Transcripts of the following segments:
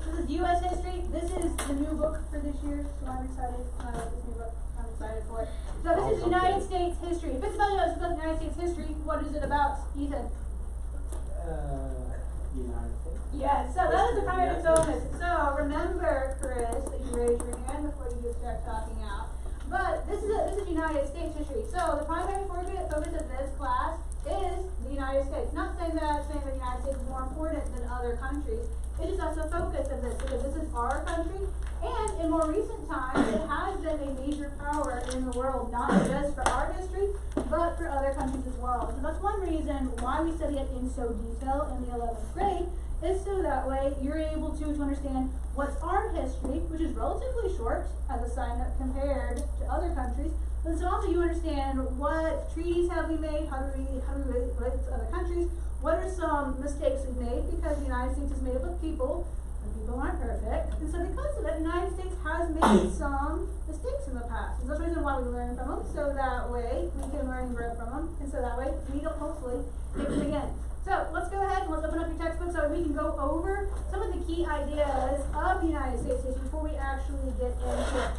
This is U.S. history. This is the new book for this year, so I'm excited. I like this new book. I'm excited for it. So this is United States history. If it's about the United States history, what is it about, Ethan? United States. Yes, so that is the primary focus. So remember, Chris, that you raise your hand before you start talking out. But this is United States history. So the primary focus of this class is the United States. Not saying that the United States is more important than other countries. It is also the focus of this because this is our country, and in more recent times, it has been a major power in the world, not just for our history, but for other countries as well. So that's one reason why we study it in so detail in the 11th grade, is so that way you're able to understand what's our history, which is relatively short as a side note compared to other countries, but so also you understand what treaties have we made, how do we relate to other countries, what are some mistakes we've made, because the United States is made up of people, and people aren't perfect, and so because of it, the United States has made some mistakes in the past. And that's the reason why we learn from them, so that way we can learn and grow from them, and so that way we don't hopefully make them again. So let's go ahead and let's open up your textbook so we can go over some of the key ideas of the United States history before we actually get into it.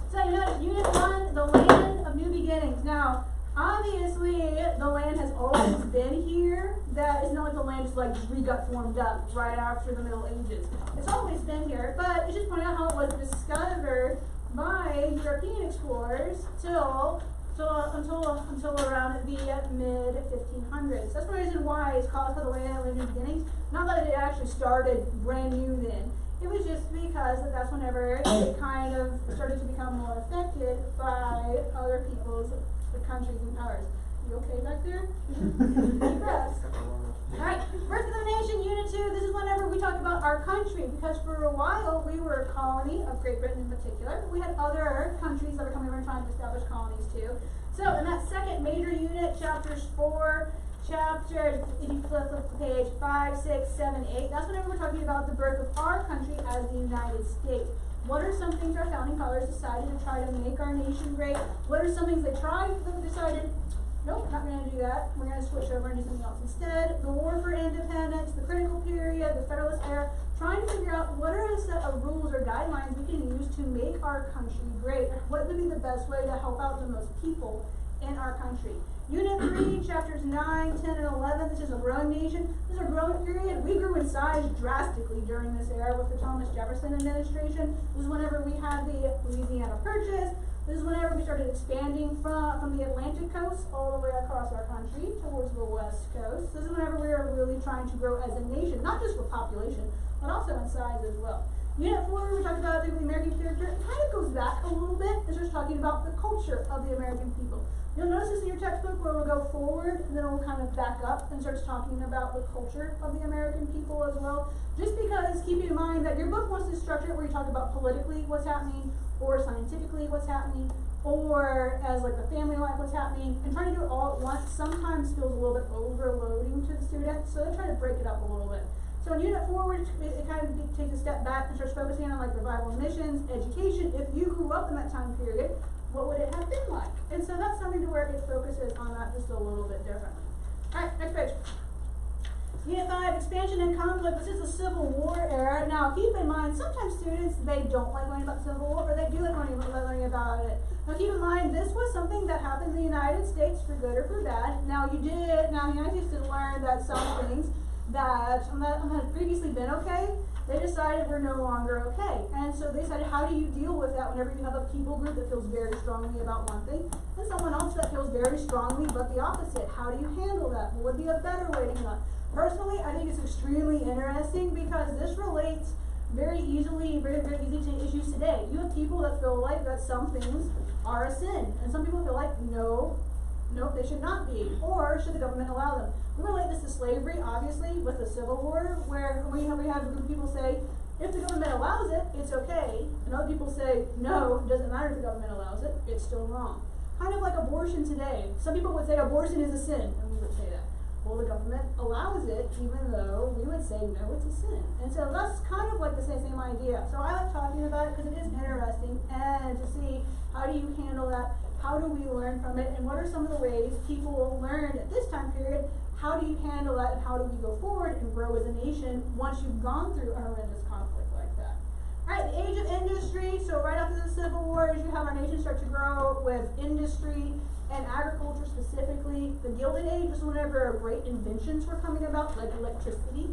So Unit 1, the land of new beginnings. Now, obviously, the land has always been here. That is not like the land just re-got formed up right after the Middle Ages. It's always been here, but it's just pointing out how it was discovered by European explorers until around the mid-1500s. That's the reason why it's called the land of new beginnings. Not that it actually started brand new then. It was just because that's whenever it kind of started to become more affected by other people's countries and powers. You okay back there? Deep breaths. Alright, Birth of the Nation, Unit 2. This is whenever we talk about our country, because for a while we were a colony of Great Britain in particular. We had other countries that were coming over and trying to establish colonies too. So in that second major unit, chapters 4, if you flip to page 5, 6, 7, 8, that's whenever we're talking about the birth of our country as the United States. What are some things our founding fathers decided to try to make our nation great? What are some things they tried that decided, nope, not going to do that. We're going to switch over and do something else instead. The War for Independence, the Critical Period, the Federalist Era, trying to figure out what are a set of rules or guidelines we can use to make our country great. What would be the best way to help out the most people in our country? Unit 3, chapters 9, 10, and 11, this is a growing nation. This is a growing period. We grew in size drastically during this era with the Thomas Jefferson administration. This is whenever we had the Louisiana Purchase. This is whenever we started expanding from the Atlantic coast all the way across our country towards the west coast. This is whenever we were really trying to grow as a nation, not just with population, but also in size as well. Unit 4, we talked about the American character. It kind of goes back a little bit. It's just talking about the culture of the American people. You'll notice this in your textbook where we'll go forward and then we'll kind of back up and starts talking about the culture of the American people as well. Just because, keep in mind that your book wants to structure it where you talk about politically what's happening, or scientifically what's happening, or as like the family life what's happening, and trying to do it all at once sometimes feels a little bit overloading to the student, so they try to break it up a little bit. So in Unit 4, it kind of takes a step back and starts focusing on like revival missions, education. If you grew up in that time period, what would it have been like? And so that's something to where it focuses on that just a little bit differently. Alright, next page. Unit 5, expansion and conflict. This is the Civil War era. Now keep in mind, sometimes students, they don't like learning about the Civil War, or they do like learning about it. Now keep in mind, this was something that happened in the United States for good or for bad. Now the United States did learn that some things that had previously been okay, they decided were no longer okay. And so they said, how do you deal with that whenever you have a people group that feels very strongly about one thing, and someone else that feels very strongly but the opposite? How do you handle that? What would be a better way to handle it? Personally, I think it's extremely interesting because this relates very easily to issues today. You have people that feel like that some things are a sin, and some people feel like, no, they should not be, or should the government allow them? We relate this to slavery, obviously, with the Civil War, where we have a group of people say, if the government allows it, it's okay, and other people say, no, it doesn't matter if the government allows it, it's still wrong. Kind of like abortion today. Some people would say abortion is a sin, and we would say that. Well, the government allows it, even though we would say, no, it's a sin. And so that's kind of like the same idea. So I like talking about it because it is interesting, and to see how do you handle that, how do we learn from it, and what are some of the ways people learned at this time period, how do you handle that, and how do we go forward and grow as a nation once you've gone through a horrendous conflict like that? Alright, the age of industry. So right after the Civil War, as you have our nation start to grow with industry and agriculture specifically. The Gilded Age was whenever great inventions were coming about, like electricity.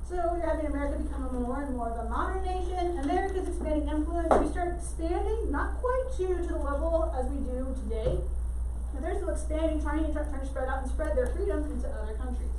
So you're having America become a more and more of a modern nation. America's expanding influence. We start expanding, not quite to the level as we do today. But they're still expanding, trying to spread out and spread their freedoms into other countries.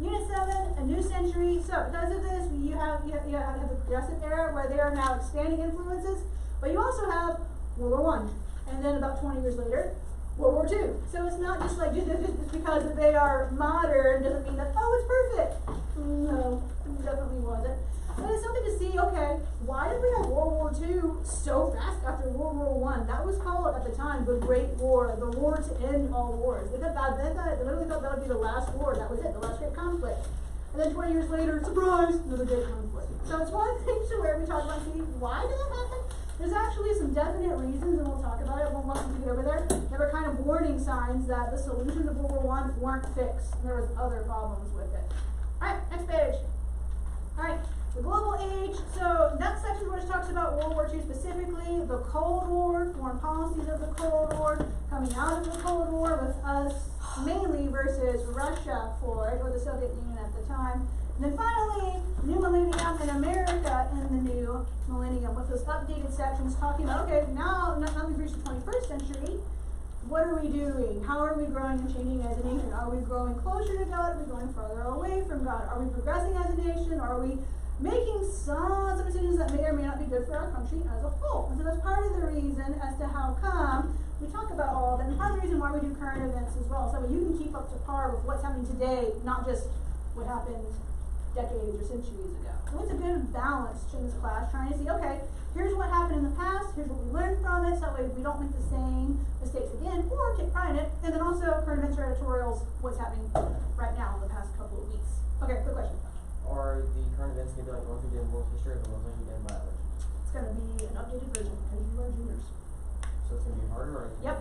Unit 7, a new century. So because of this, you have the progressive era where they are now expanding influences. But you also have World War I. And then about 20 years later, World War II. So it's not just like just because they are modern doesn't mean that, oh, it's perfect. No, it definitely wasn't. But it's something to see, okay, why did we have World War II so fast after World War I? That was called at the time the Great War, the war to end all wars. They literally thought that would be the last war. That was it, the last great conflict. And then 20 years later, surprise, another great conflict. So it's one thing to where we talk about, see, why did that happen? There's actually some definite reasons, and we'll talk about it once we get over there. There were kind of warning signs that the solutions of World War I weren't fixed, and there was other problems with it. Alright, next page. Alright, the global age. So that section where it talks about World War II specifically, the Cold War, foreign policies of the Cold War, coming out of the Cold War with us mainly versus Russia for it, or the Soviet Union at the time. And then finally, new millennium and America in the new millennium with those updated sections talking about, okay, now we've reached the 21st century, what are we doing? How are we growing and changing as a nation? Are we growing closer to God? Are we going further away from God? Are we progressing as a nation? Or are we making some decisions that may or may not be good for our country as a whole? And so that's part of the reason as to how come we talk about all of it, and part of the reason why we do current events as well, so that you can keep up to par with what's happening today, not just what happened decades or centuries ago. So it's a good balance in this class, trying to see, okay, here's what happened in the past, here's what we learned from it, so that way we don't make the same mistakes again, or take pride in it, and then also current events or editorials, what's happening right now in the past couple of weeks. Okay, quick question. Are the current events going to be like the ones we did in world history or the ones we did in biology? It's going to be an updated version, because you are juniors. So it's going to be harder? Or Yep.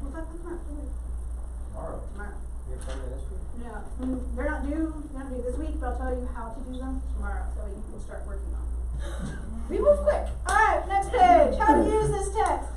We'll talk tomorrow. Tomorrow? Tomorrow. You have current events week? Yeah, they're not due this week, but I'll tell you how to do them tomorrow, so you can start working on them. We move quick. Alright, next page. How to use this text.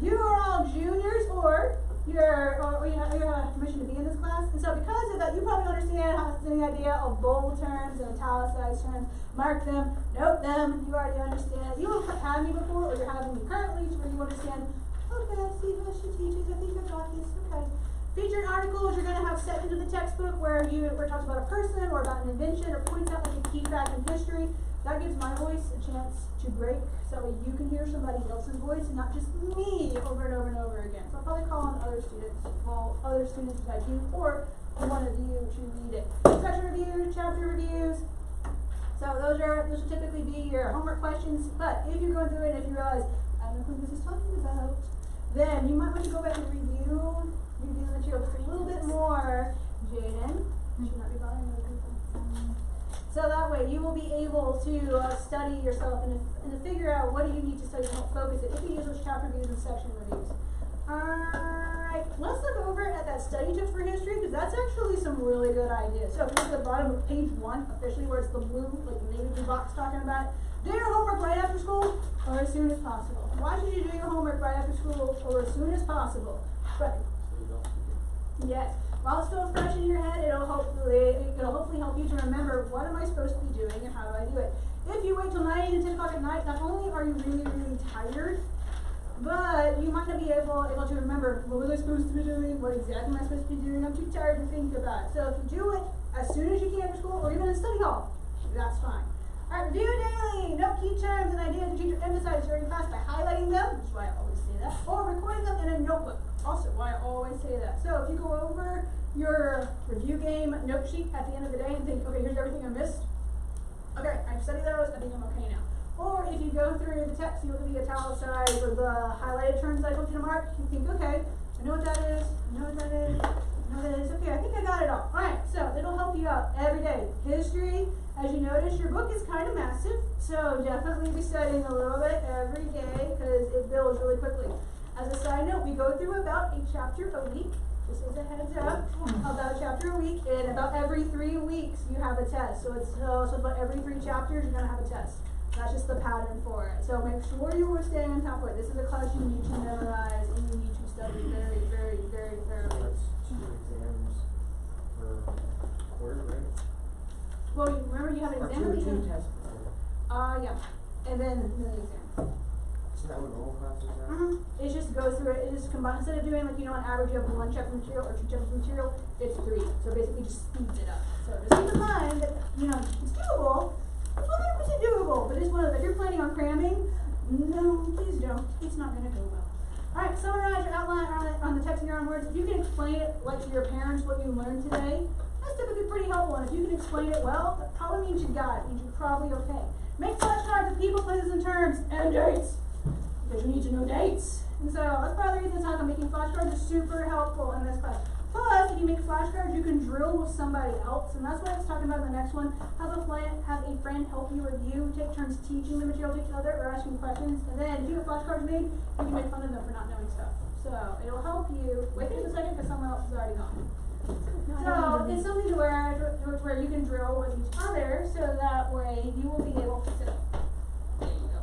You are all juniors, or you have permission to be in this class, and so because of that, you probably understand the idea of bold terms and italicized terms. Mark them, note them, you already understand. You have had me before, or you're having me currently, where you understand, okay, I see how she teaches, I think I got this, okay. Featured articles, you're going to have sections of the textbook where it talks about a person or about an invention or points out like a key fact in history. That gives my voice a chance to break so that you can hear somebody else's voice and not just me over and over and over again. So I'll probably call on other students beside you or one of you to read it. Section reviews, chapter reviews. So those should typically be your homework questions, but if you're going through it and if you realize, I don't know who this is talking about, then you might want to go back and review the material just a little bit more, Jaden. Should not be bothering other people. So that way you will be able to study yourself and to figure out what do you need to study to help focus it if you use those chapter reviews and section reviews. Alright, let's look over at that study tips for history because that's actually some really good ideas. So if you look at the bottom of page 1, officially where it's the blue, like the navy blue box talking about it, do your homework right after school or as soon as possible. Why should you do your homework right after school or as soon as possible? Right. Yes. While it's still fresh in your head, it'll hopefully help you to remember what am I supposed to be doing and how do I do it. If you wait till 9 and 10 o'clock at night, not only are you really, really tired, but you might not be able to remember what was I supposed to be doing, what exactly am I supposed to be doing. I'm too tired to think about it. So if you do it as soon as you can after school or even in study hall, that's fine. Alright, review daily. Note key terms and ideas the teacher emphasizes during class by highlighting them, which is why I always say that, or recording them in a notebook. Also, why I always say that. So if you go over your review game note sheet at the end of the day and think, okay, here's everything I missed. Okay, I've studied those, I think I'm okay now. Or if you go through the text, you look at the italicized or the highlighted terms that I told you to mark, you think, okay, I know what that is, I know what that is, I know what that is. Okay, I think I got it all. Alright, so it'll help you out every day. History, as you notice, your book is kind of massive, so definitely be studying a little bit every day because it builds really quickly. As a side note, we go through about a chapter a week, just as a heads up, about a chapter a week, and about every 3 weeks you have a test. So it's about every 3 chapters you're going to have a test. That's just the pattern for it. So make sure you are staying on top of it. This is a class you need to memorize and you need to study very, very, very thoroughly. That's 2 exams per quarter, right? Well, you remember you have an Or exam. two tests per quarter. Yeah. And then the exam. Isn't that what normal classes are? It just goes through it. It just combines, instead of doing like, on average you have 1 chapter material or 2 chapters of material, it's 3. So basically just speeds it up. So just keep in mind that, it's doable. It's 100% doable. But it's one of those, if you're planning on cramming, no, please don't. It's not going to go well. Alright, summarize your outline on the text in your own words. If you can explain it like to your parents what you learned today, that's typically pretty helpful. And if you can explain it well, that probably means you got it. Means you're probably okay. Make flashcards of people, places, and terms, and dates. Because you need to know dates. And so that's part of the reason I'm making flashcards is super helpful in this class. Plus, if you make flashcards, you can drill with somebody else, and that's what I was talking about in the next one. Have a friend help you review, take turns teaching the material to each other or asking questions. And then if you have flashcards made, you can make fun of them for not knowing stuff. So it'll help you. Wait just a second because someone else is already gone. So it's something to where you can drill with each other, so that way you will be able to sit up. There you go.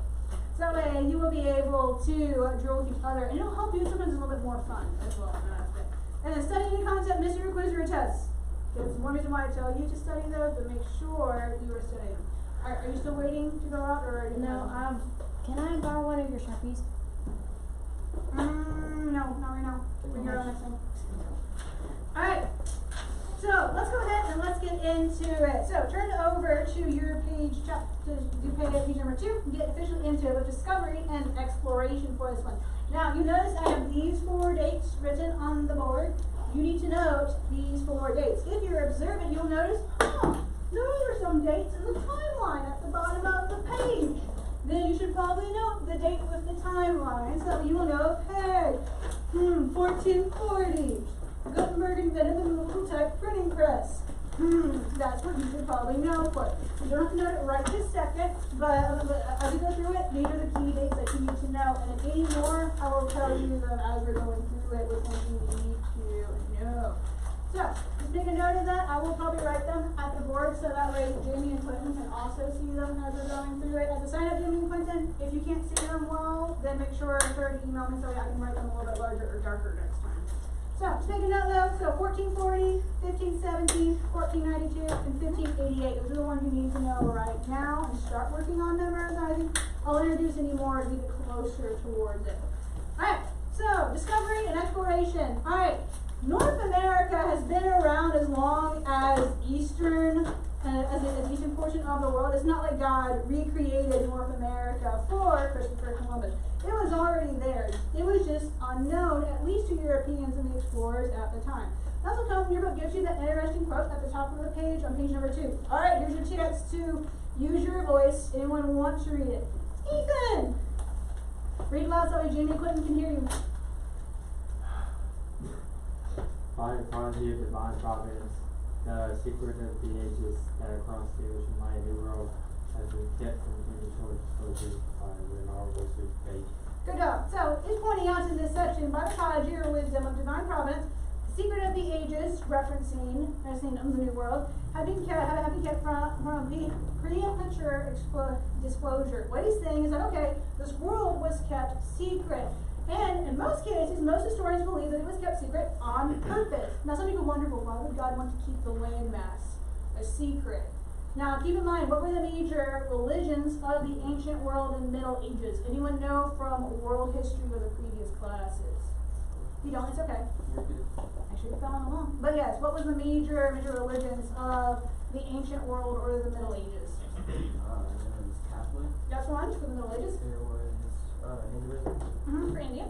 So that way you will be able to drill with each other, and it'll help you. Sometimes it's a little bit more fun as well. And then study any concept, mystery, quiz, or test. There's one reason why I tell you to study those, but make sure you are studying them. Are you still waiting to go out, or are you No, can I borrow one of your Sharpies? No, not right now. Bring your own next time. Alright, so let's go ahead and let's get into it. So turn over to your page, page number 2, and get officially into it with discovery and exploration for this one. Now, you notice I have these 4 dates written on the board. You need to note these 4 dates. If you're observant, you'll notice, those are some dates in the timeline at the bottom of the page. Then you should probably note the date with the timeline, so you will know, hey, 1440. Gutenberg invented the movable type printing press. That's what you should probably know for. You don't have to know it right this second, but as we go through it, these are the key dates that you need to know. And if any more, I will tell you them as we're going through it with things you need to know. So, just make a note of that. I will probably write them at the board so that way Jamie and Quentin can also see them as we're going through it. At the sign up, Jamie and Quentin, if you can't see them well, then make sure to email me so I can write them a little bit larger or darker next time. So, just make a note though, so 1440, 1517, 1492, and 1588. Those are the ones you need to know right now and start working on memorizing. I'll introduce any more as we get closer towards it. Alright, so discovery and exploration. Alright, North America has been around as long as eastern portion of the world. It's not like God recreated North America for Christopher Columbus. It was already there. It was just unknown, at least to Europeans and the explorers at the time. That's what comes in your book, gives you that interesting quote at the top of the page on page number 2. Alright, here's your chance to use your voice. Anyone want to read it? Ethan! Read loud so that Jamie and Quentin can hear you. By the prodigy of divine providence, the secret of the ages that across the ocean lie a new world has been kept from premature disclosure by Leonardo Research page. Good job. So, it's pointing out in this section, by the prodigy or wisdom of divine providence, the secret of the ages, referencing the new world, have been kept from premature disclosure. What he's saying is that, okay, this world was kept secret. And in most cases, most historians believe that it was kept secret on purpose. Now, some people wonder, well, why would God want to keep the landmass a secret? Now, keep in mind, what were the major religions of the ancient world and Middle Ages? Anyone know from world history or the previous classes? If you don't, it's okay. I should have followed along. But yes, what was the major religions of the ancient world or the Middle Ages? There was Catholic. That's one for the Middle Ages. There was Hinduism. For India.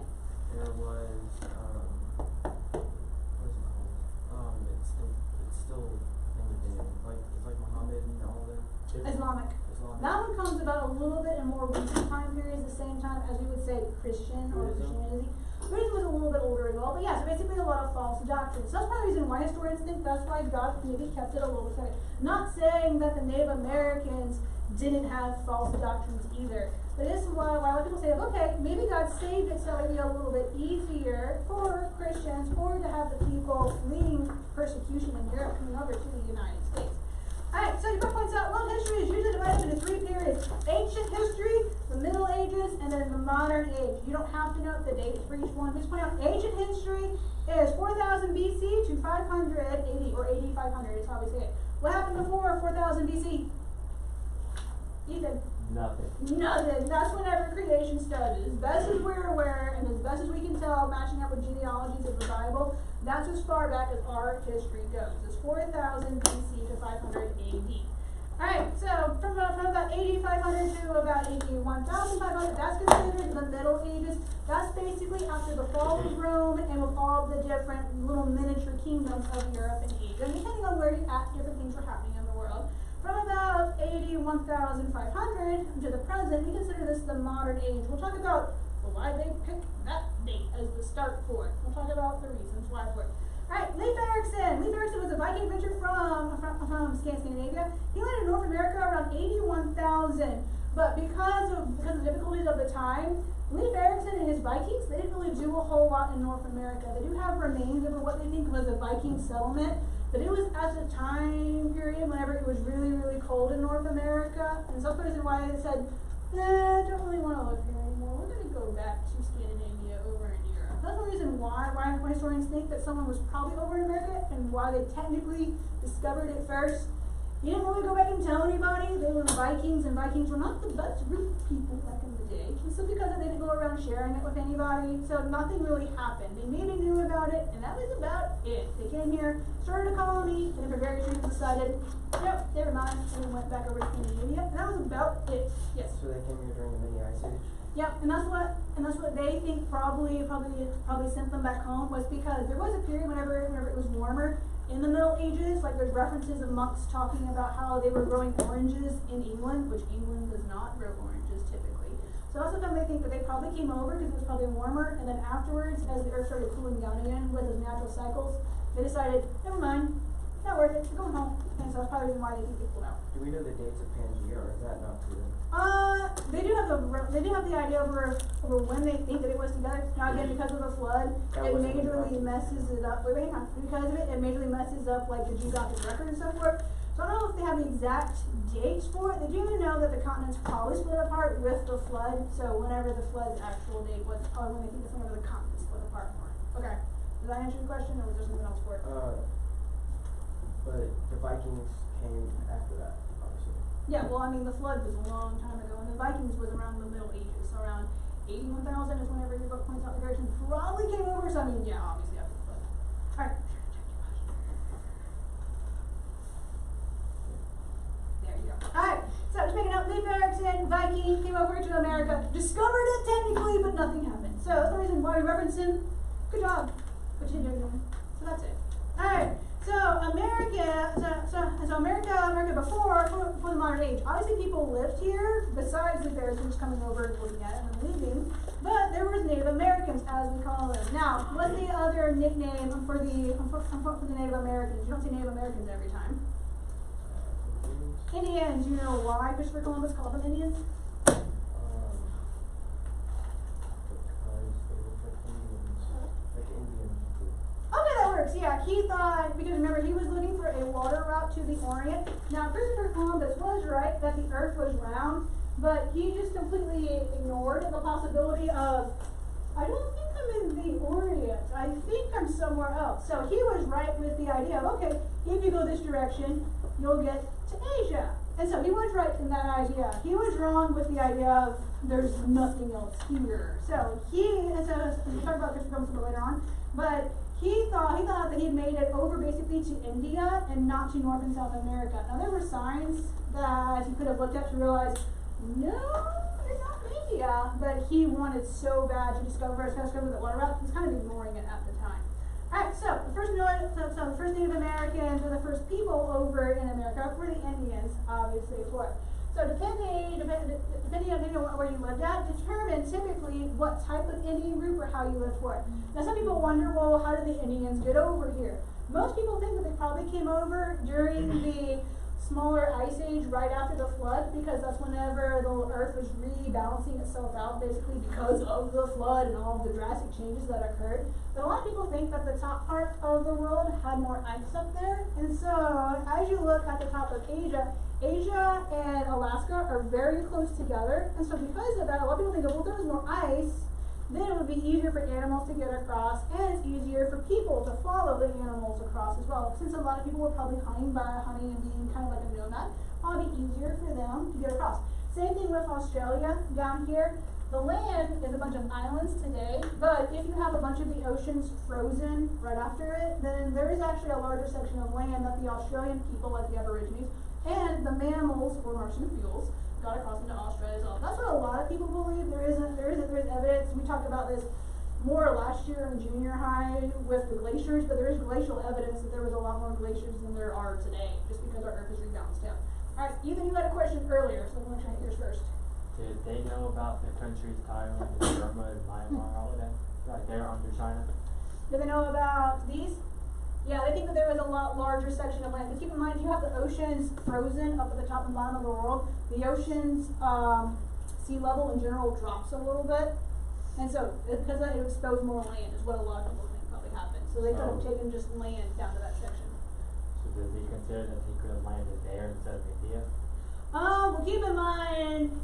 There was what is it called? It's still it's like Muhammad and all of them. Islamic. That one comes about a little bit in more recent time periods, the same time as we would say Christian or Christianity. Buddhism was a little bit older as well, but yeah, so basically a lot of false doctrines. So that's part of the reason why historians think that's why God maybe kept it a little bit secret. Not saying that the Native Americans didn't have false doctrines either. But this is why a lot of people say, okay, maybe God saved it so it would be a little bit easier for Christians or to have the people fleeing persecution in Europe coming over to the United States. Alright, so your book points out world history is usually divided into 3 periods. Ancient modern age. You don't have to know the dates for each one. Just point out ancient history is 4000 BC to 500 AD, or AD 500 is how we say it. What happened before 4000 BC? Ethan? Nothing. Nothing. That's whenever creation started. As best as we're aware, and as best as we can tell, matching up with genealogies of the Bible, that's as far back as our history goes. It's 4000 BC to 500 AD. Alright, so from about 8500 to about AD 1500, that's considered the Middle Ages. That's basically after the fall of Rome and with all the different little miniature kingdoms of Europe and Asia. And depending on where you're at, different things were happening in the world. From about AD 1500 to the present, we consider this the modern age. We'll talk about why they picked that date as the start for it. We'll talk about the reasons why for it. Alright, Leif Erikson. Leif Erikson was a Viking adventurer from Scandinavia. He landed in North America around 81,000. But because of the difficulties of the time, Leif Erikson and his Vikings, they didn't really do a whole lot in North America. They do have remains of what they think was a Viking settlement, but it was at a time period whenever it was really, really cold in North America. And so that's the reason why they said, I don't really want to live here anymore. We're going to go back to Scandinavia over in Europe. That's the reason why historians think that someone was probably over in America and why they technically discovered it first. He didn't really go back and tell anybody. They were Vikings, and Vikings were not the best group of people back in the day. And so because they didn't go around sharing it with anybody, so nothing really happened. They maybe knew about it, and that was about it. They came here, started a colony, and for various reasons decided, nope, never mind, and went back over to Scandinavia, and that was about it. Yes. So they came here during the mini ice age? Yep, and that's what they think probably sent them back home, was because there was a period whenever it was warmer in the Middle Ages. Like there's references of monks talking about how they were growing oranges in England, which England does not grow oranges typically. So that's the time they think that they probably came over because it was probably warmer, and then afterwards, as the earth started cooling down again with its natural cycles, they decided, never mind, not worth it, we're going home. And so that's probably the reason why they think they pulled out. Do we know the dates of Pangea, or is that not proven? They do have the idea over when they think that it was together. Now again, because of the flood, That it wasn't majorly the messes it up. Wait, hang on. Because of it, it majorly messes up like the geographic record and so forth. So I don't know if they have the exact dates for it. They do know that the continents probably split apart with the flood. So whenever the flood's actual date was, probably when they think it's whenever the continents split apart more. Okay. Does that answer your question, or was there something else for it? But the Vikings came after that, obviously. Yeah, well, I mean, the flood was a long time ago, and the Vikings was around the Middle Ages, so around 81,000 is whenever your book points out the direction probably came over, so I mean, yeah, obviously after the flood. Alright. There you go. Alright, so just making out, Leif Erikson, Viking, came over to America, discovered it technically, but nothing happened. So that's the reason why we reference him. Good job. What you doing? So that's it. Alright. So America before the modern age. Obviously, people lived here. Besides the bears just coming over and looking at it and leaving, but there was Native Americans, as we call them. Now, what's the other nickname for the Native Americans? You don't say Native Americans every time. Indians. You know why Christopher Columbus called them Indians? Because they look like Indians, like Indian people. Okay, that works. Yeah, he thought, because remember, he was looking for a water route to the Orient. Now, Christopher Columbus was right that the earth was round, but he just completely ignored the possibility of, I don't think I'm in the Orient. I think I'm somewhere else. So he was right with the idea of, okay, if you go this direction, you'll get to Asia. And so he was right in that idea. He was wrong with the idea of there's nothing else here. So we'll talk about Christopher Columbus a bit later on, but he thought that he had made it over basically to India and not to North and South America. Now there were signs that he could have looked at to realize, no, you're not in India. But he wanted so bad to discover the water route, he was kind of ignoring it at the time. Alright, so the first Native Americans, or the first people over in America, were the Indians, obviously, for it. So depending on where you lived at, determined typically what type of Indian group or how you lived for it. Now some people wonder, well, how did the Indians get over here? Most people think that they probably came over during the smaller ice age right after the flood, because that's whenever the earth was rebalancing itself out, basically because of the flood and all of the drastic changes that occurred. But a lot of people think that the top part of the world had more ice up there, and so as you look at the top of Asia, Asia and Alaska are very close together, and so because of that, a lot of people think, well, if there was more ice, then it would be easier for animals to get across, and it's easier for people to follow the animals across as well. Since a lot of people were probably hunting and being kind of like a nomad, it would be easier for them to get across. Same thing with Australia down here. The land is a bunch of islands today, but if you have a bunch of the oceans frozen right after it, then there is actually a larger section of land that the Australian people, like the Aborigines, and the mammals or Martian fuels got across into Australia as well. That's what a lot of people believe. There is evidence. We talked about this more last year in junior high with the glaciers, but there is glacial evidence that there was a lot more glaciers than there are today, just because our Earth is rebalanced out. Alright, Ethan, you had a question earlier, so I'm going to try to yours first. Did they know about the countries Thailand and Burma and Myanmar, all of that? Like they're under China? Do they know about these? Yeah, they think that there was a lot larger section of land. Because keep in mind, you have the oceans frozen up at the top and bottom of the world. The ocean's sea level in general drops a little bit. And so, because of that, it exposed more land, is what a lot of people think probably happened. So they could have taken just land down to that section. So did they consider that they could have landed there instead of India? Well, keep in mind.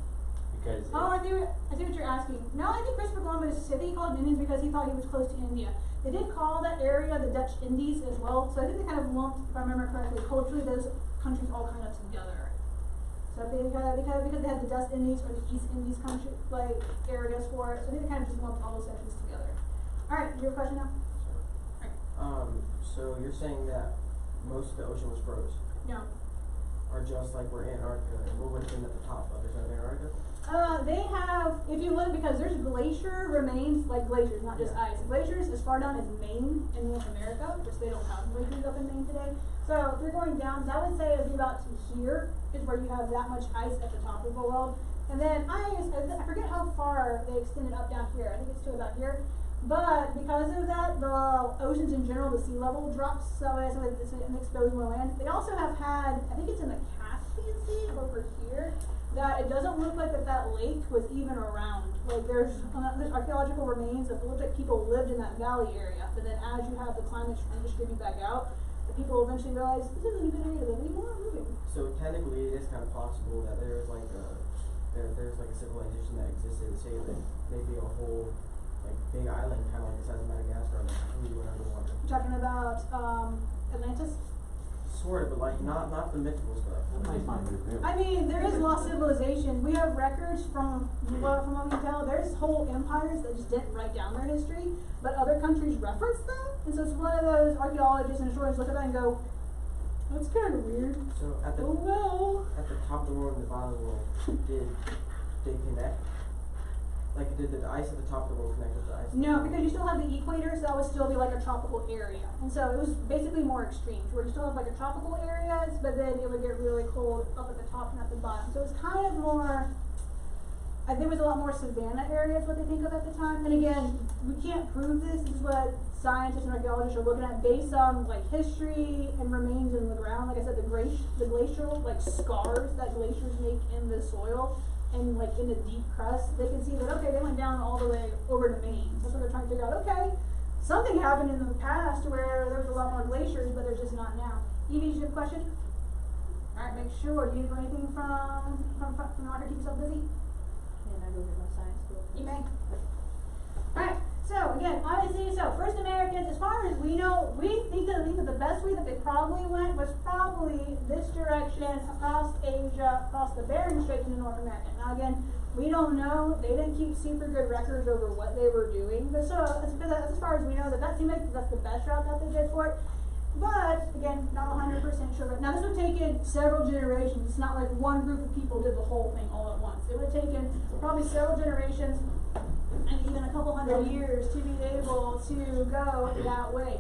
Because I see what you're asking. No, I think Christopher Columbus, I think he called it Indians because he thought he was close to India. They did call that area the Dutch Indies as well, so I think they kind of lumped, if I remember correctly, culturally those countries all kind of together. So I think because they had the Dutch Indies or the East Indies country like areas for it, so I think they kind of just lumped all those sections together. Alright, your question now? So you're saying that most of the ocean was froze, No. or just like where Antarctica, and what would have been at the top, other side of Antarctica? They have, if you look, because there's glacier remains, like glaciers, not just ice. Glaciers as far down as Maine in North America, which they don't have glaciers up in Maine today. So if you're going down, I would say it'd be about to here is where you have that much ice at the top of the world. And then ice, I forget how far they extended up down here. I think it's to about here. But because of that, the oceans in general, the sea level drops, so it's exposed more land. They also have had, I think it's in the Caspian Sea over here, that it doesn't look like that lake was even around. Like there's archaeological remains that look like people lived in that valley area, but then as you have the climate redistribute back out, the people eventually realize this isn't a good area to live anymore, we're moving. So technically, it is kind of possible that there's like a civilization that existed, say that maybe a whole like big island, kind of like the size of Madagascar, that completely went underwater. You're talking about Atlantis? Sort of, but like not the mythical stuff. that might not be real. I mean, there is lost civilization. We have records from what we can tell. There's whole empires that just didn't write down their history, but other countries reference them. And so it's one of those archaeologists and historians look at that and go, that's kind of weird. So at the Oh well. at the top of the world and the bottom of the world, did they connect? Like, did the ice at the top of the world connect with the ice? No, because you still have the equator, so that would still be like a tropical area. And so it was basically more extremes, where you still have like a tropical areas, but then it would get really cold up at the top and at the bottom. So it's kind of more, I think it was a lot more savanna areas, what they think of at the time. And again, we can't prove this. This is what scientists and archaeologists are looking at based on like history and remains in the ground. Like I said, the glacial like scars that glaciers make in the soil. And like in the deep crust, they can see that, okay, they went down all the way over to Maine. That's what they're trying to figure out. Okay, something happened in the past where there was a lot more glaciers, but there's just not now. Evie, do you have a question? Alright, make sure. Do you need anything from the market? Keep yourself busy? And I go to my science school. You may. Alright, so again, obviously, first Americans, as far as we know, we think that the best way that they probably went was probably this direction across Asia, across the Bering Strait into North America. Now again, we don't know. They didn't keep super good records over what they were doing. But so as far as we know, that seems like that's the best route that they did for it. But again, not 100% sure. Now this would have taken several generations. It's not like one group of people did the whole thing all at once. It would have taken probably several generations and even a couple hundred years to be able to go that way.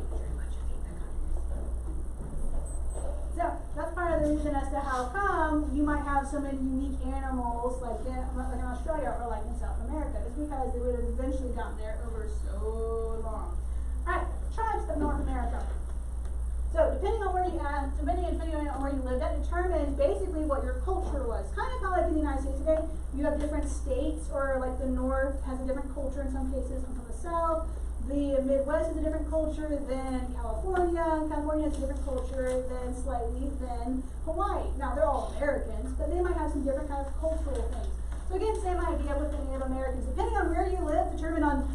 So that's part of the reason as to how come you might have so many unique animals like in Australia or like in South America. It's because they would have eventually gotten there over so long. Alright, tribes of North America. So depending on where you depending on where you live, that determines basically what your culture was. Kind of how like in the United States today, you have different states, or like the North has a different culture in some cases from the South. The Midwest is a different culture than California. California has a different culture than Hawaii. Now they're all Americans, but they might have some different kind of cultural things. So again, same idea with the Native Americans. Depending on where you live, depended on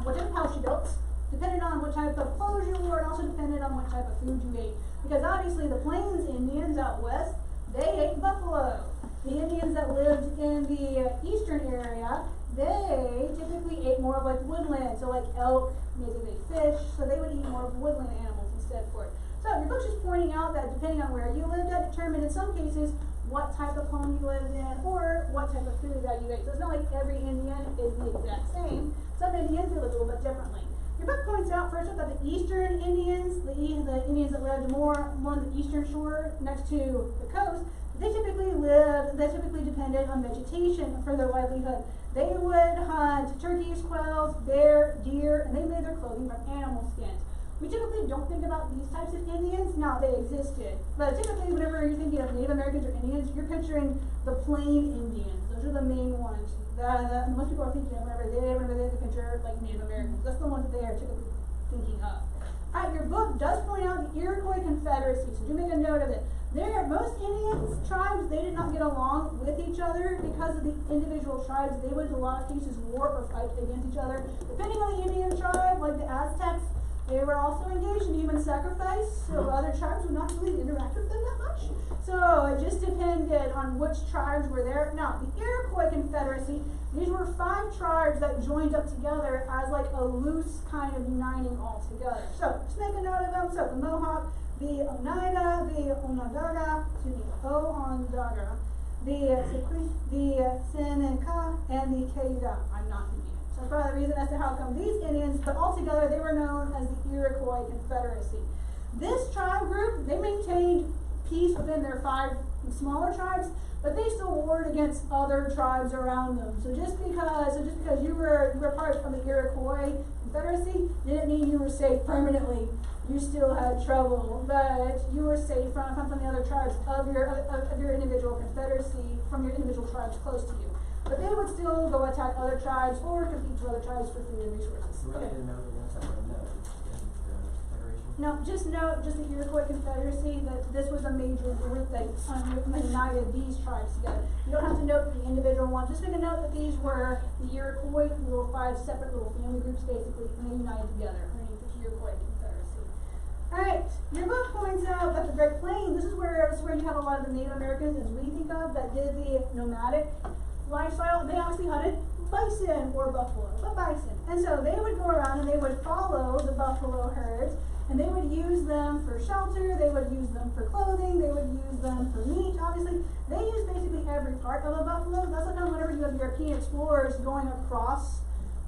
what type of house you built, depended on what type of clothes you wore, and also depended on what type of food you ate. Because obviously the Plains Indians out west, they ate buffalo. The Indians that lived in the eastern area, they typically ate more of like woodland, so like elk, maybe they fish, so they would eat more of woodland animals instead for it. So your book's just pointing out that depending on where you lived, that determined in some cases what type of home you lived in or what type of food that you ate. So it's not like every Indian is the exact same. Some Indians do live a little bit differently. Your book points out first off that the eastern Indians, the Indians that lived more on the eastern shore next to the coast, they typically depended on vegetation for their livelihood. They would hunt turkeys, quails, bear, deer, and they made their clothing from animal skins. We typically don't think about these types of Indians. Now, they existed. But typically, whenever you're thinking of Native Americans or Indians, you're picturing the plain Indians. Those are the main ones. Most people are thinking of whenever they picture like Native Americans. That's the ones that they are typically thinking of. Alright, your book does point out the Iroquois Confederacy, so do make a note of it. Most Indians tribes, they did not get along with each other because of the individual tribes. They would, in a lot of cases, war or fight against each other. Depending on the Indian tribe, like the Aztecs, they were also engaged in human sacrifice, so other tribes would not really interact with them that much. So it just depended on which tribes were there. Now, the Iroquois Confederacy, these were 5 tribes that joined up together as like a loose kind of uniting all together. So just make a note of them. So the Mohawk, the Oneida, the Onondaga, the Seneca, and the Cayuga. I'm not Indian. So that's probably the reason as to how come these Indians, but altogether they were known as the Iroquois Confederacy. This tribe group, they maintained peace within their 5 smaller tribes, but they still warred against other tribes around them. So just because you were part of the Iroquois Confederacy didn't mean you were safe permanently. You still had trouble, but you were safe from the other tribes of your individual confederacy, from your individual tribes close to you. But they would still go attack other tribes or compete with other tribes for food and resources. We didn't know the ones that were in the Confederation. No, just note, just the Iroquois Confederacy, that this was a major group that united these tribes together. You don't have to note the individual ones. Just make a note that these were the Iroquois, little 5 separate little family groups basically, and they united together underneath the Iroquois Confederacy. Alright, your book points out that the Great Plains, this is where you have a lot of the Native Americans, as we think of, that did the nomadic lifestyle. They obviously hunted bison or buffalo, but bison. And so they would go around and they would follow the buffalo herds, and they would use them for shelter, they would use them for clothing, they would use them for meat. Obviously, they use basically every part of a buffalo. That's like whenever you have European explorers going across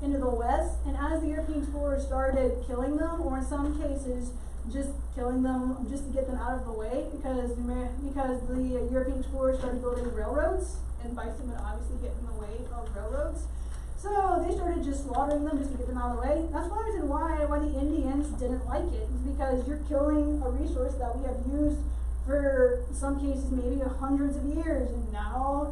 into the west, and as the European explorers started killing them, or in some cases just killing them just to get them out of the way, because the European explorers started building railroads, and bison would obviously get in the way of railroads. So they started just slaughtering them just to get them out of the way. That's one reason why the Indians didn't like it, is because you're killing a resource that we have used for some cases maybe hundreds of years, and now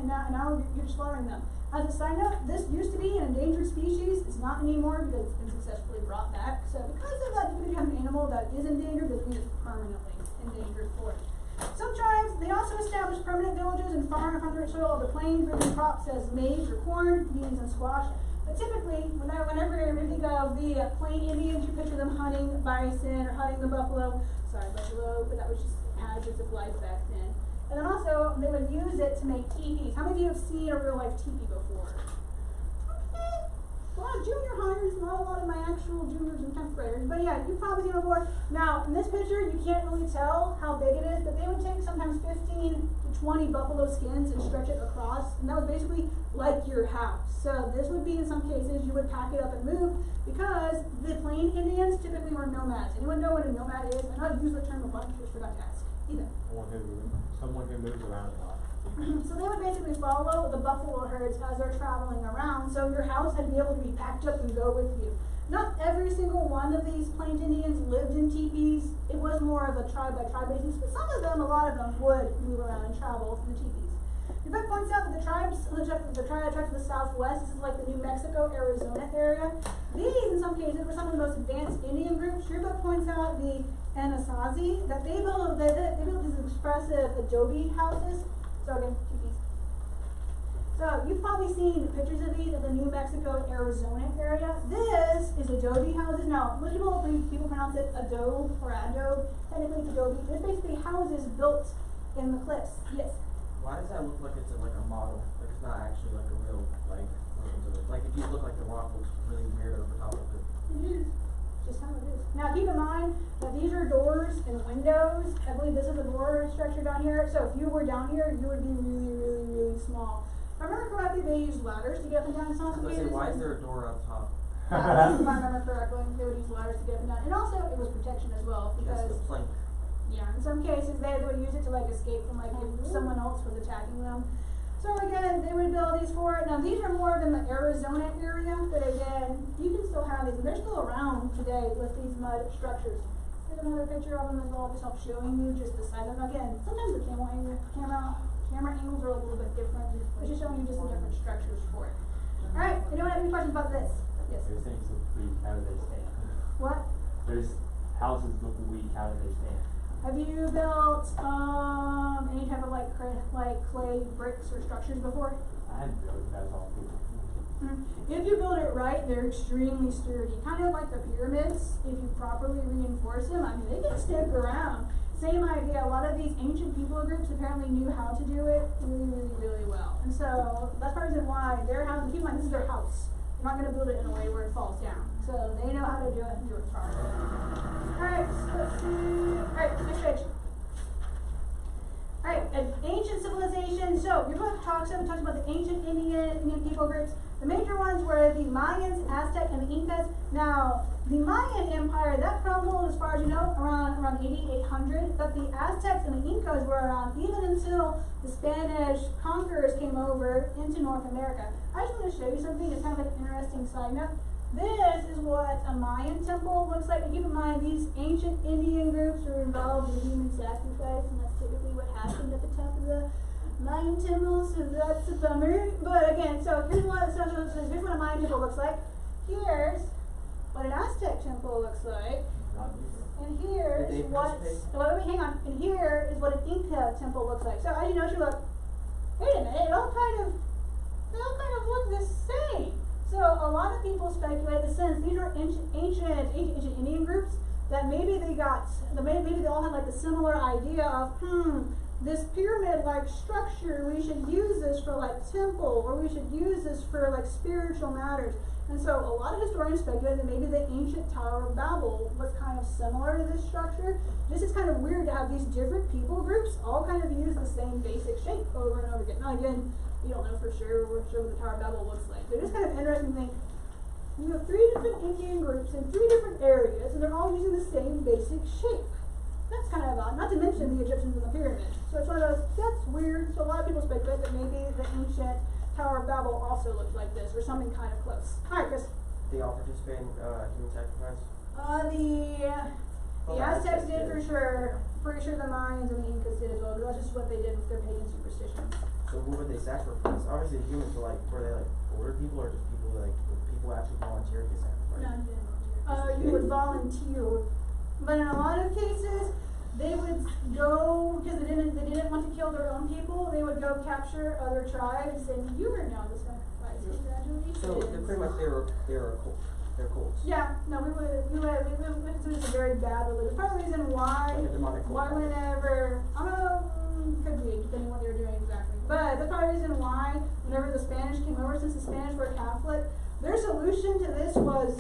you're slaughtering them. As a side note, this used to be an endangered species. It's not anymore because it's been successfully brought back. So because of that, you can have an animal that is endangered, doesn't mean it's permanently endangered for it. Some tribes, they also established permanent villages and farm on the soil of the plains, raising crops as maize or corn, beans and squash. But typically, whenever you think of the plain Indians, you picture them hunting bison or hunting the buffalo. Sorry, buffalo, but that was just hazards of life back then. And then also, they would use it to make teepees. How many of you have seen a real life teepee before? A lot of junior hires, not a lot of my actual juniors and 10th graders, but yeah, you've probably seen it before. Now, in this picture, you can't really tell how big it is, but they would take sometimes 15 to 20 buffalo skins and stretch it across, and that was basically like your house. So this would be, in some cases, you would pack it up and move, because the plain Indians typically were nomads. Anyone know what a nomad is? I know I use the term a bunch, just forgot to ask. Either. Someone who moves around a lot. So they would basically follow the buffalo herds as they're traveling around, so your house had to be able to be packed up and go with you. Not every single one of these Plains Indians lived in teepees. It was more of a tribe by tribe basis, but some of them, a lot of them would move around and travel in the teepees. The book points out that the tribe to the southwest, this is like the New Mexico, Arizona area. These, in some cases, were some of the most advanced Indian groups. Your book points out the Anasazi, that they built these expressive adobe houses. So again, teepees. So you've probably seen pictures of these of the New Mexico, Arizona area. This is adobe houses. Now, most people pronounce it adobe or adobe. Technically, it's adobe. It's basically houses built in the cliffs. Yes. Why does that look like it's like a model? Like it's not actually like a real like if you look like the rock looks really weird over top of it. It is. Just how it is. Now keep in mind that these are doors and windows. I believe this is a door structure down here. So if you were down here, you would be really, really, really small. If I remember correctly, they use ladders to get up and down in some I was gonna say, cases. why is there a door up top? If I remember correctly, they would use ladders to get up and down. And also, it was protection as well, That's because the plank. yeah, in some cases they would use it to like escape from like if someone else was attacking them. So again, they would build these for it. Now these are more in the Arizona area, but again, you can still have these, and they're still around today with these mud structures. Here's another picture of them as well, just showing you just the size of them. Again, sometimes the camera angles are a little bit different. It's just showing you just the different structures for it. Alright, anyone have any questions about this? Yes. Those things look weak, how do they stand? What? Those houses look weak, how do they stand? Have you built any type of like clay bricks or structures before? I hadn't built that all people. If you build it right, they're extremely sturdy. Kind of like the pyramids, if you properly reinforce them, I mean, they can stick around. Same idea, a lot of these ancient people groups apparently knew how to do it really, really, really well. And so, that's part of the reason why their house, keep in mind, this is their house. They're not going to build it in a way where it falls down. So, they know how to do it and do it properly. Alright, so let's see. Alright, next page. Alright, an ancient civilization. So, your book talks about the ancient Indian people groups. The major ones were the Mayans, Aztec, and the Incas. Now, the Mayan Empire, that crumbled, as far as you know, around 8800. But the Aztecs and the Incas were around even until the Spanish conquerors came over into North America. I just want to show you something. It's kind of an interesting side note. This is what a Mayan temple looks like. And keep in mind, these ancient Indian groups were involved in human sacrifice, and that's typically what happened at the top of the Mayan temples, so that's a bummer. But again, so here's what a Mayan temple looks like. Here's what an Aztec temple looks like. And here's Did they what, hang on. And here is what an Inca temple looks like. So as you know, you look, wait a minute, they all kind of look the same. So a lot of people speculate the sense these are ancient Indian groups that maybe they all had like the similar idea of, this pyramid-like structure, we should use this for like temple, or we should use this for like spiritual matters. And so a lot of historians speculate that maybe the ancient Tower of Babel was kind of similar to this structure. This is kind of weird to have these different people groups all kind of use the same basic shape over and over again. Now again, you don't know for sure what the Tower of Babel looks like. But it's kind of interesting to think, you have 3 different Indian groups in 3 different areas, and they're all using the same basic shape. That's kind of odd, not to mention the Egyptians and the pyramids. So it's one of those, that's weird. So a lot of people speculate that maybe the ancient Tower of Babel also looked like this, or something kind of close. Alright, Chris. They all participate in human sacrifice? The Aztecs did for sure. Pretty sure the Mayans and the Incas did as well, but that's just what they did with their pagan superstitions. So who would they sacrifice? Obviously humans, but like, were they like older people, or just people like, would people actually volunteer to get sacrificed? None did volunteer. You would volunteer. But in a lot of cases, they would go, because they didn't want to kill their own people, they would go capture other tribes, and you are now the sacrifice. Congratulations. So they're pretty much, they're a cult. They're cults. Yeah, no, we consider this a very bad religion. Part of the reason why, Like a demonic cult. whenever, I don't know, could be, depending on what they were doing exactly. But that's part of the reason why, whenever the Spanish came over, since the Spanish were Catholic, their solution to this was,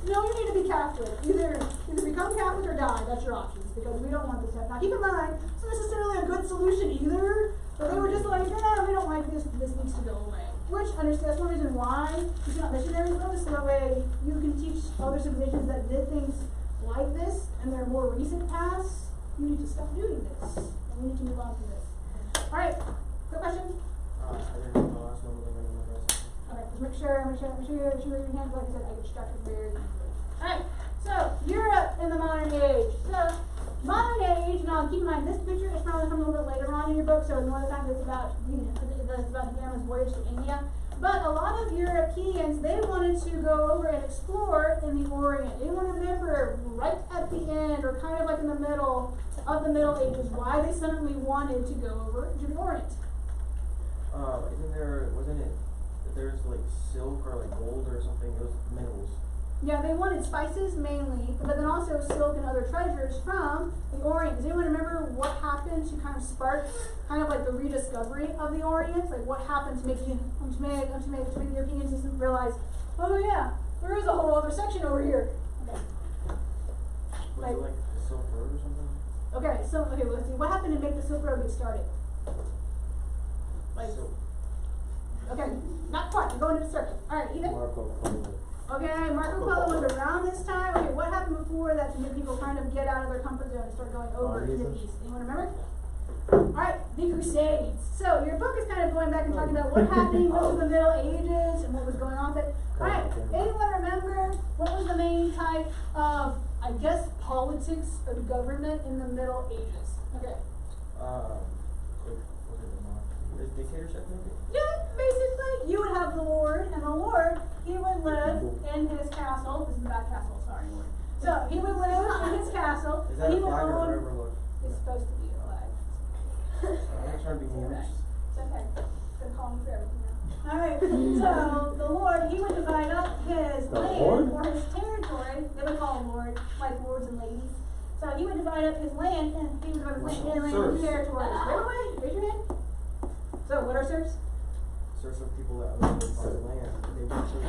no, you need to be Catholic. Either become Catholic or die. That's your options, because we don't want this to happen. Now, keep in mind, it's not necessarily a good solution either, but they were just like, no, we don't like this. This needs to go away. Which, that's one reason why you cannot missionaries go, so that way you can teach other civilizations that did things like this in their more recent past. You need to stop doing this, and we need to move on from this. All right, quick question. I didn't know the last one, but I know the rest. Okay, just make sure you raise your hand. Like I said, I get distracted very easily. So, Europe in the modern age. So, modern age, now keep in mind, this picture is probably coming a little bit later on in your book, so ignore the fact that it's about Gama's voyage to India. But a lot of Europeans, they wanted to go over and explore in the Orient. Anyone remember right at the end, or kind of like in the middle of the Middle Ages, why they suddenly wanted to go over to the Orient? Wasn't it that there's like silk or like gold or something? It was minerals. Yeah, they wanted spices mainly, but then also silk and other treasures from the Orient. Does anyone remember what happened to kind of spark kind of like the rediscovery of the Orient? Like what happened to make the Europeans just realize, oh yeah, there is a whole other section over here. Okay. Was it like the Silk Road or something? Okay, let's see. What happened to make the Silk Road get started? Like, okay, not quite. We're going to the circuit. All right, Ethan. Marco Polo. Okay, Marco Polo was around this time. Okay, what happened before that to make people kind of get out of their comfort zone and start going over to the east? Anyone remember? Alright, the Crusades. So your book is kind of going back and talking about what happened, what was the Middle Ages, and what was going on with it. Alright, anyone remember what was the main type of, I guess, politics or government in the Middle Ages? Okay. Was it dictatorship maybe? Yeah, basically, you would have the Lord, and the Lord, he would live in his castle. This is a bad castle, sorry, Lord. So, he would live in his castle. Is that he a would flag or own, whatever look? it's supposed to be a flag. I'm not trying to be mean. It's okay. Gonna call me for everything now. Alright, so the Lord, he would divide up his land or his territory. They would call him Lord, like lords and ladies. So he would divide up his land, and he would divide his land into territories. Everybody, raise your hand. So, what are serfs? Serfs are people that own the part of land. They work for the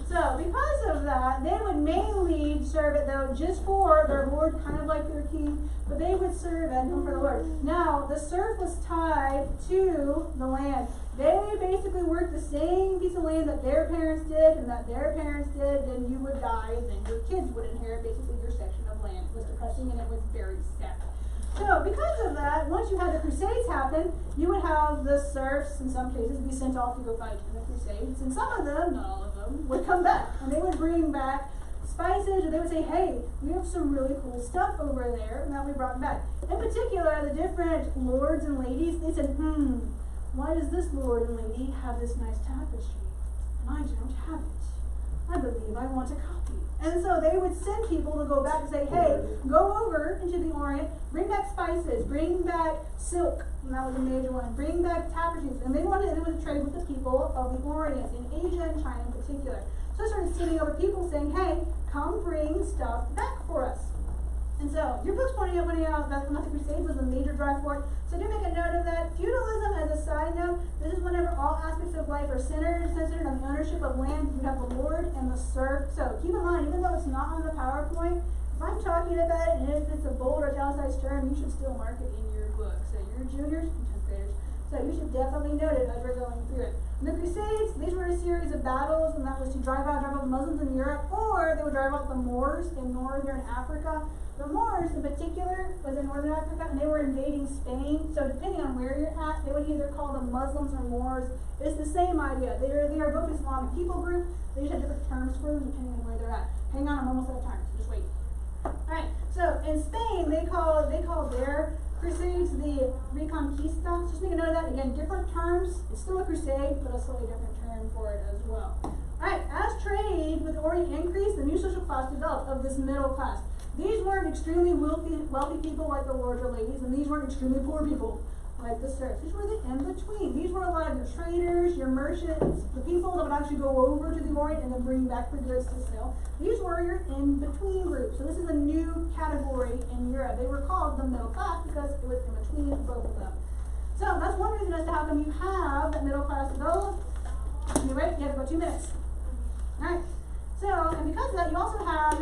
So, because of that, they would mainly serve it though just for their lord, kind of like their king, but they would serve at home for the Lord. Now, the serf was tied to the land. They basically worked the same piece of land that their parents did and that their parents did, then you would die, and then your kids would inherit basically your section of land. It was depressing and it was very sad. So, because of that, once you had the Crusades happen, you would have the serfs, in some cases, be sent off to go fight in the Crusades, and some of them, not all of them, would come back, and they would bring back spices, or they would say, hey, we have some really cool stuff over there, and that we brought back. In particular, the different lords and ladies, they said, why does this lord and lady have this nice tapestry, and I don't have it? I believe I want a copy. And so they would send people to go back and say, hey, go over into the Orient, bring back spices, bring back silk, and that was a major one, bring back tapestries. And they wanted to trade with the people of the Orient, in Asia and China in particular. So they started sending over people saying, hey, come bring stuff back for us. And so your book's pointing out that the Crusades was a major drive for it. So do make a note of that. Feudalism, as a side note, this is whenever all aspects of life are centered on the ownership of land. You have the lord and the serf. So keep in mind, even though it's not on the PowerPoint, if I'm talking about it and if it's a bold or italicized term, you should still mark it in your book. So you're juniors and 10th graders. So you should definitely note it as we're going through it. And the Crusades, these were a series of battles, and that was to drive out Muslims in Europe, or they would drive out the Moors in northern Africa. The Moors, in particular, was in northern Africa, and they were invading Spain. So depending on where you're at, they would either call them Muslims or Moors. It's the same idea. They are both Islamic people group. They just have different terms for them depending on where they're at. Hang on, I'm almost out of time, so just wait. Alright, so in Spain, they call their crusades the Reconquista. Just make a note of that. Again, different terms. It's still a crusade, but a slightly different term for it as well. Alright, as trade with the Orient increased, the new social class developed of this middle class. These weren't extremely wealthy people like the lords or ladies, and these weren't extremely poor people like the serfs. These were the in-between. These were a lot of your traders, your merchants, the people that would actually go over to the Orient and then bring back the goods to sell. These were your in-between groups. So this is a new category in Europe. They were called the middle class because it was in between both of them. So that's one reason as to how come you have that middle class developed. You ready? You have about 2 minutes. Alright. So, and because of that, you also have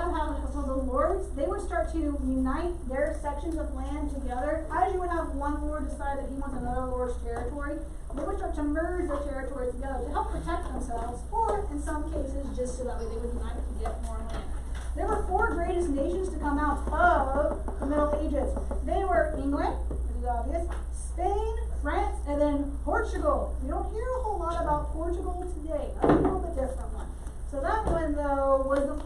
so the lords, they would start to unite their sections of land together. As you would have one lord decide that he wants another lord's territory, they would start to merge their territories together to help protect themselves, or in some cases, just so that way they would unite to get more land. There were 4 greatest nations to come out of the Middle Ages. They were England, which is obvious, Spain, France, and then Portugal. We don't hear a whole lot about Portugal today. That's a little bit different one. So that one though was those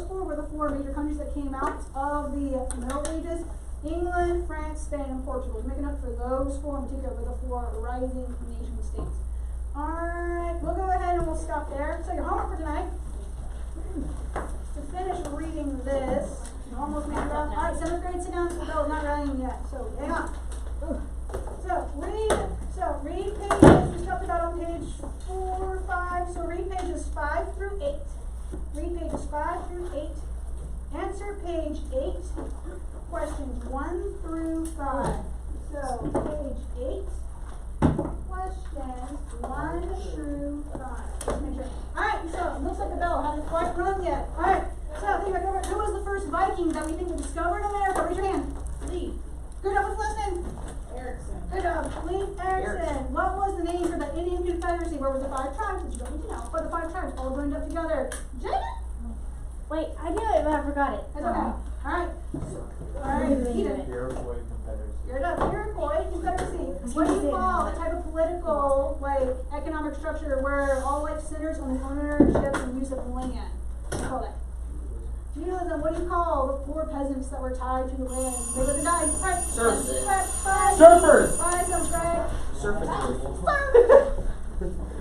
four were the four major countries that came out of the Middle Ages. England, France, Spain, and Portugal. Making up for those four in particular were the four rising nation states. Alright, we'll go ahead and we'll stop there. So your homework for tonight, to finish reading this, you almost made it up. Alright, 7th grade, sit down. No, not writing yet, so hang on. So read pages, we stopped about on page 4, 5, so read pages 5 through 8. Read pages 5 through 8. Answer page 8, questions 1 through 5. So page 8, questions 1 through 5. Let's make sure. Alright, so it looks like the bell hasn't quite rung yet. Alright, so think back over. Who was the first Viking that we think was discovered in America? Raise your hand. Lee. Good job, what's the last name? Erickson. Good job, Lee Erickson. What was the name for the Indian Confederacy? Where were the 5 tribes that you don't need to know? What are the 5 tribes all joined up together? Jacob? Wait, I knew it, but I forgot it. That's okay. Alright. Alright, Ethan. Iroquois Confederacy. You're done. Iroquois Confederacy. What do you call the type of political, economic structure where all life centers on the ownership and use of land? What do you call that? Feudalism. What do you call the poor peasants that were tied to the land? They lived and died. Right. Serfs. Surfers. Surfers. Right, so Greg.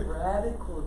Radical.